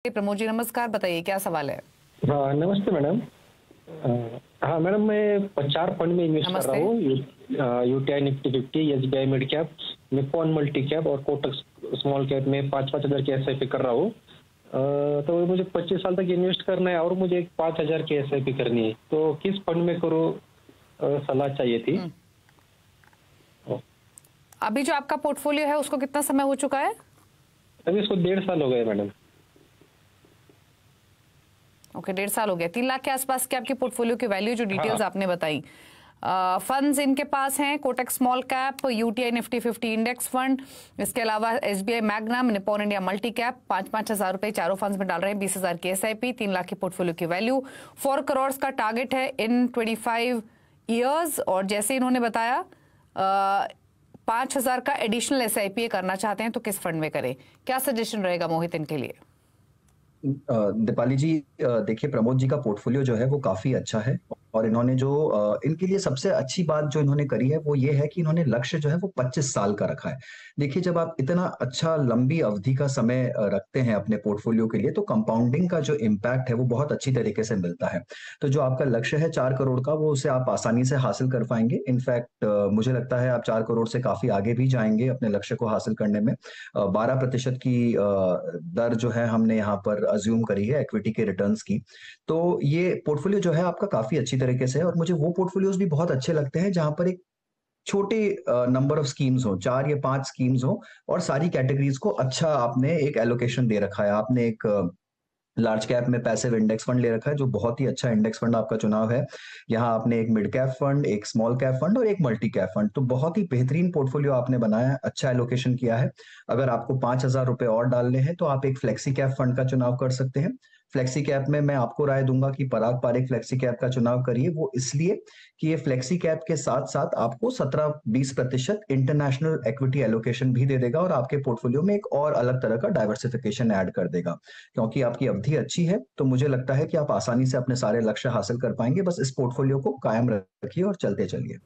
प्रमोद जी नमस्कार, बताइए क्या सवाल है। हाँ, नमस्ते मैडम। हाँ मैडम, मैं 4 फंड में इन्वेस्ट कर रहा नमस्ते। हूँ। UTI Nifty 50, SBI mid cap, Nippon multi cap और कोटक स्मॉल कैप में 5-5 हजार की एसआईपी कर रहा हूँ। तो मुझे 25 साल तक इन्वेस्ट करना है और मुझे 5,000 की एसआईपी करनी है, तो किस फंड में करूँ? सलाह चाहिए थी। अभी जो आपका पोर्टफोलियो है उसको कितना समय हो चुका है? अभी इसको 1.5 साल हो गए मैडम। ओके, 1.5 साल हो गया। 3 लाख के आसपास की आपकी पोर्टफोलियो की वैल्यू, जो डिटेल्स हाँ। आपने बताई। फंड्स इनके पास हैं Kotak small cap, UTI Nifty 50 index fund, इसके अलावा SBI magnum, Nippon India multi cap. 5-5 हजार रुपए चारों फंड्स में डाल रहे हैं। 20 हजार की एसआईपी, 3 लाख की पोर्टफोलियो की वैल्यू, 4 करोड़ का टारगेट है इन 25 ईयर्स। और जैसे इन्होंने बताया 5,000 का एडिशनल एसआईपी करना चाहते हैं तो किस फंड में करें? क्या सजेशन रहेगा मोहित इनके लिए? दीपाली जी, देखिए प्रमोद जी का पोर्टफोलियो जो है वो काफी अच्छा है। और इन्होंने जो इनके लिए सबसे अच्छी बात जो इन्होंने करी है वो ये है कि इन्होंने लक्ष्य जो है वो 25 साल का रखा है। देखिए, जब आप इतना अच्छा लंबी अवधि का समय रखते हैं अपने पोर्टफोलियो के लिए, तो कंपाउंडिंग का जो इम्पैक्ट है वो बहुत अच्छी तरीके से मिलता है। तो जो आपका लक्ष्य है 4 करोड़ का, वो उसे आप आसानी से हासिल कर पाएंगे। इनफैक्ट मुझे लगता है आप 4 करोड़ से काफी आगे भी जाएंगे अपने लक्ष्य को हासिल करने में। 12% की दर जो है हमने यहाँ पर अज्यूम करी है इक्विटी के रिटर्न्स की। तो ये पोर्टफोलियो जो है आपका काफी अच्छी तरीके से है। और मुझे वो पोर्टफोलियोज भी बहुत अच्छे लगते हैं जहां पर एक छोटे नंबर ऑफ स्कीम्स हो, 4 या 5 स्कीम्स हो, और सारी कैटेगरीज को अच्छा आपने एक एलोकेशन दे रखा है। आपने एक लार्ज कैप में पैसिव इंडेक्स फंड ले रखा है, जो बहुत ही अच्छा इंडेक्स फंड आपका चुनाव है। यहाँ आपने एक मिड कैप फंड, एक स्मॉल कैप फंड और एक मल्टी कैप फंड, तो बहुत ही बेहतरीन पोर्टफोलियो आपने बनाया है, अच्छा एलोकेशन किया है। अगर आपको 5,000 रुपए और डालने हैं तो आप एक फ्लेक्सी कैप फंड का चुनाव कर सकते हैं। फ्लेक्सी कैप में मैं आपको राय दूंगा कि पराग पारिक फ्लेक्सी कैप का चुनाव करिए, वो इसलिए कि ये फ्लेक्सी कैप के साथ साथ आपको 17-20% इंटरनेशनल इक्विटी एलोकेशन भी दे देगा और आपके पोर्टफोलियो में एक और अलग तरह का डाइवर्सिफिकेशन ऐड कर देगा। क्योंकि आपकी अवधि अच्छी है, तो मुझे लगता है कि आप आसानी से अपने सारे लक्ष्य हासिल कर पाएंगे। बस इस पोर्टफोलियो को कायम रखिए और चलते चलिए।